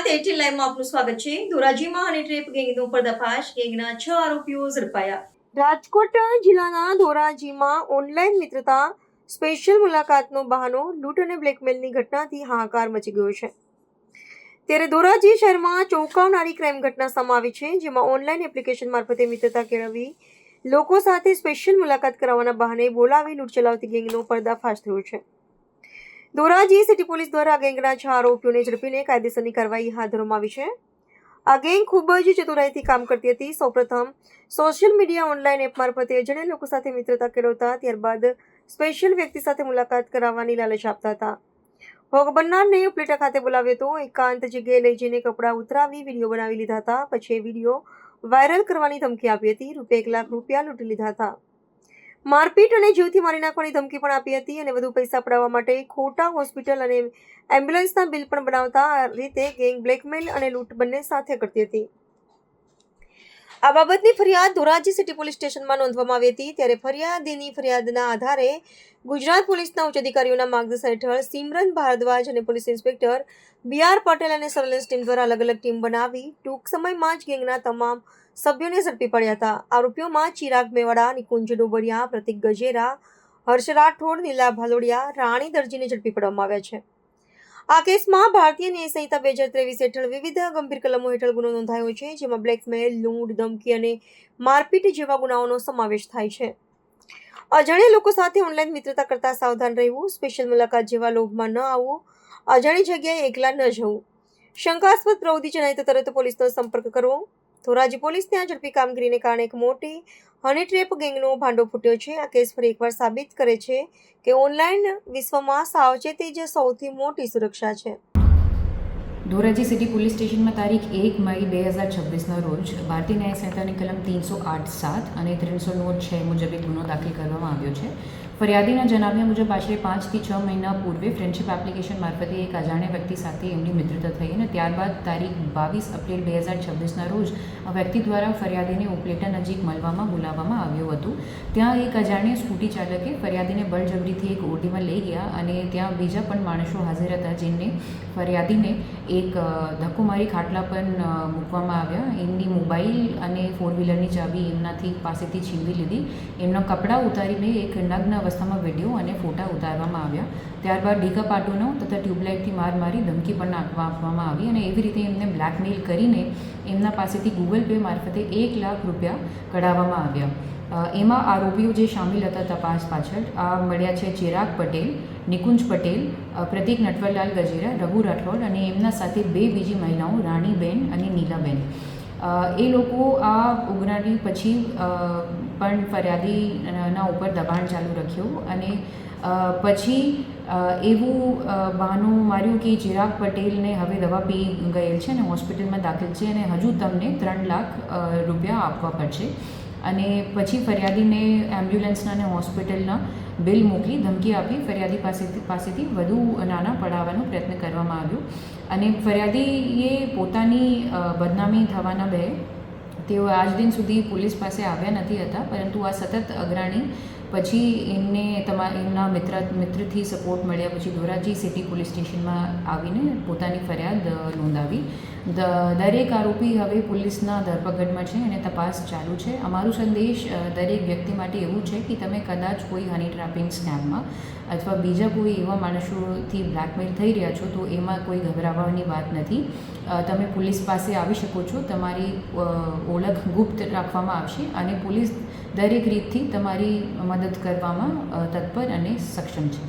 ગુજરાત 18 લાઈવમાં આપનું સ્વાગત છે। ધોરાજીમાં હની ટ્રેપ ગેંગનો પર્દાફાશ, ગેંગના 6 આરોપીઓ ઝડપાયા। રાજકોટ જિલ્લાના ધોરાજીમાં ઓનલાઈન મિત્રતા સ્પેશિયલ મુલાકાતનો બહાનો, લૂંટ અને બ્લેકમેલની ઘટનાથી હાહાકાર મચી ગયો છે। ત્યારે ધોરાજી શહેરમાં ચોંકાવનારી ક્રાઇમ ઘટના સામે આવી છે, જેમાં ઓનલાઈન એપ્લિકેશન મારફતે મિત્રતા કેળવી લોકો સાથે સ્પેશિયલ મુલાકાત કરાવવાના બહાને બોલાવી લૂંટ ચલાવતી ગેંગનો પર્દાફાશ થયો છે। ધોરાજી સિટી પોલીસ દ્વારા ગેંગના 6 આરોપીઓને ઝડપીને કાયદેસરની કાર્યવાહી હાથ ધરવામાં આવી છે। આ ગેંગ ખૂબ જ ચતુરાઈથી કામ કરતી હતી। સૌપ્રથમ સોશિયલ મીડિયા ઓનલાઈન એપ મારફતે અજાણ્યા લોકો સાથે મિત્રતા કેળવતા, ત્યારબાદ સ્પેશિયલ વ્યક્તિ સાથે મુલાકાત કરાવવાની લાલચ આપતા હતા। ભોગ બનનારને ઉપલેટા ખાતે બોલાવ્યો હતો, એકાંત જગ્યાએ લઈ જઈને કપડાં ઉતરાવી વિડીયો બનાવી લીધા હતા। પછી એ વિડીયો વાયરલ કરવાની ધમકી આપી હતી। ₹1 લાખ લૂંટી લીધા હતા। મારપીટ અને જીવથી મારી નાખવાની ધમકી પણ આપી હતી અને વધુ પૈસા પડાવવા માટે ખોટા હોસ્પિટલ અને એમ્બ્યુલન્સના બિલ પણ બનાવતા। આ રીતે ગેંગ બ્લેકમેલ અને લૂંટ બંને સાથે કરતી હતી। આ બાબતની ફરિયાદ ધોરાજી સિટી પોલીસ સ્ટેશનમાં નોંધવામાં આવી હતી। ત્યારે ફરિયાદીની ફરિયાદના આધારે ગુજરાત પોલીસના ઉચ્ચ અધિકારીઓના માર્ગદર્શન હેઠળ સિમરન ભારદ્વાજ અને પોલીસ ઇન્સ્પેક્ટર BR પટેલ અને સર્વેલન્સ ટીમ દ્વારા અલગ અલગ ટીમ બનાવી ટૂંક સમયમાં જ ગેંગના તમામ સભ્યોને ઝડપી પડ્યા હતા। આરોપીઓમાં ચિરાગ મેવાડા, નિકુંજ ડોબરિયા, પ્રતિક ગજેરા, હર્ષ રાઠોડ, નીલા ભાલોડિયા, રાણી દરજીને ઝડપી પાડવામાં આવ્યા છે। આ કેસમાં ભારતીય ન્યાય સંહિતા 2023 હેઠળ વિવિધ ગંભીર કલમો હેઠળ ગુનો નોંધાયો છે, જેમાં બ્લેકમેલ, લૂંટ, ધમકી અને મારપીટ જેવા ગુનાઓનો સમાવેશ થાય છે। અજાણ્યા લોકો સાથે ઓનલાઈન મિત્રતા કરતા સાવધાન રહેવું, સ્પેશિયલ મુલાકાત જેવા લોભમાં ન આવવું, અજાણી જગ્યાએ એકલા ન જવું, શંકાસ્પદ પ્રવૃત્તિ જણાય તો તરત પોલીસનો સંપર્ક કરવો। ધોરાજી પોલીસની આ ઝડપી કામગીરીને કારણે એક મોટી હની ટ્રેપ ગેંગનો ભાંડો ફૂટ્યો છે। આ કેસ ફરી એકવાર સાબિત કરે છે કે ઓનલાઈન વિશ્વમાં સાવચેતી જ સૌથી મોટી સુરક્ષા છે। ધોરાજી સિટી પોલીસ સ્ટેશનમાં તારીખ 1 મઈ 2026ના રોજ ભારતીય ન્યાય સંહિતાની કલમ 308(7) અને 309(6) મુજબ એક ગુનો દાખલ કરવામાં આવ્યો છે। ફરિયાદીના જણાવ્યા મુજબ આશરે 5 થી 6 મહિના પૂર્વે ફ્રેન્ડશિપ એપ્લિકેશન મારફતે એક અજાણ્યા વ્યક્તિ સાથે એમની મિત્રતા થઈ અને ત્યારબાદ તારીખ 22 એપ્રિલ 2026ના રોજ આ વ્યક્તિ દ્વારા ફરિયાદીને ઉપલેટા નજીક મળવામાં બોલાવવામાં આવ્યું હતું। ત્યાં એક અજાણ્યા સ્કૂટી ચાલકે ફરિયાદીને બળજબરીથી એક ઓટીમાં લઈ ગયા અને ત્યાં બીજા પણ માણસો હાજર હતા, જેમને ફરિયાદીને એક ધક્કો મારી ખાટલા પર મૂકવામાં આવ્યા। એમની મોબાઈલ અને 4-વ્હીલરની ચાબી એમનાથી પાસેથી છીનવી લીધી। એમના કપડાં ઉતારીને એક નગ્ન અવસ્થામાં વિડીયો અને ફોટા ઉતારવામાં આવ્યા। ત્યારબાદ ડીકા પાટોનો તથા ટ્યુબલાઇટથી માર મારી ધમકી પણ આપવામાં આવી અને એવી રીતે એમને બ્લેકમેલ કરીને એમના પાસેથી ગૂગલ પે મારફતે ₹1 લાખ કઢાવવામાં આવ્યા। એમાં આરોપીઓ જે સામેલ હતા તપાસ પાછળ આ મળ્યા છે ચિરાગ પટેલ, નિકુંજ પટેલ, પ્રતિક નટવરલાલ ગજેરા, રઘુ રાઠોડ અને એમના સાથે 2 બીજી મહિલાઓ રાણીબેન અને નીલાબેન। એ લોકો આ ઉગ્રણી પછી પણ ફરિયાદીના ઉપર દબાણ ચાલુ રાખ્યું અને પછી એવું બહાનું માર્યું કે ચિરાગ પટેલને હવે દવા પી ગયેલ છે અને હોસ્પિટલમાં દાખલ છે અને હજુ તમને ₹3 લાખ આપવા પડશે અને પછી ફરિયાદીને એમ્બ્યુલન્સના અને હોસ્પિટલના બિલ મોકલી ધમકી આપી ફરિયાદી પાસેથી વધુ નાણાં પડાવવાનો પ્રયત્ન કરવામાં આવ્યો અને ફરિયાદીએ પોતાની બદનામી થવાના ભયે તેઓ આજ દિન સુધી પોલીસ પાસે આવ્યા નથી હતા, પરંતુ આ સતત અગ્રણી પછી એમના મિત્રથી સપોર્ટ મળ્યા પછી ધોરાજી સિટી પોલીસ સ્ટેશનમાં આવીને પોતાની ફરિયાદ નોંધાવી। દરેક આરોપી હવે પોલીસના ધરપકડમાં છે અને તપાસ ચાલુ છે। અમારું સંદેશ દરેક વ્યક્તિ માટે એવું છે કે તમે કદાચ કોઈ હની ટ્રેપિંગ સ્કેમમાં અથવા બીજા કોઈ એવા માણસોથી બ્લેકમેલ થઈ રહ્યા છો તો એમાં કોઈ ગભરાવાની વાત નથી। તમે પોલીસ પાસે આવી શકો છો, તમારી ઓળખ ગુપ્ત રાખવામાં આવશે અને પોલીસ દરેક રીતથી તમારી મદદ કરવામાં તત્પર અને સક્ષમ છે।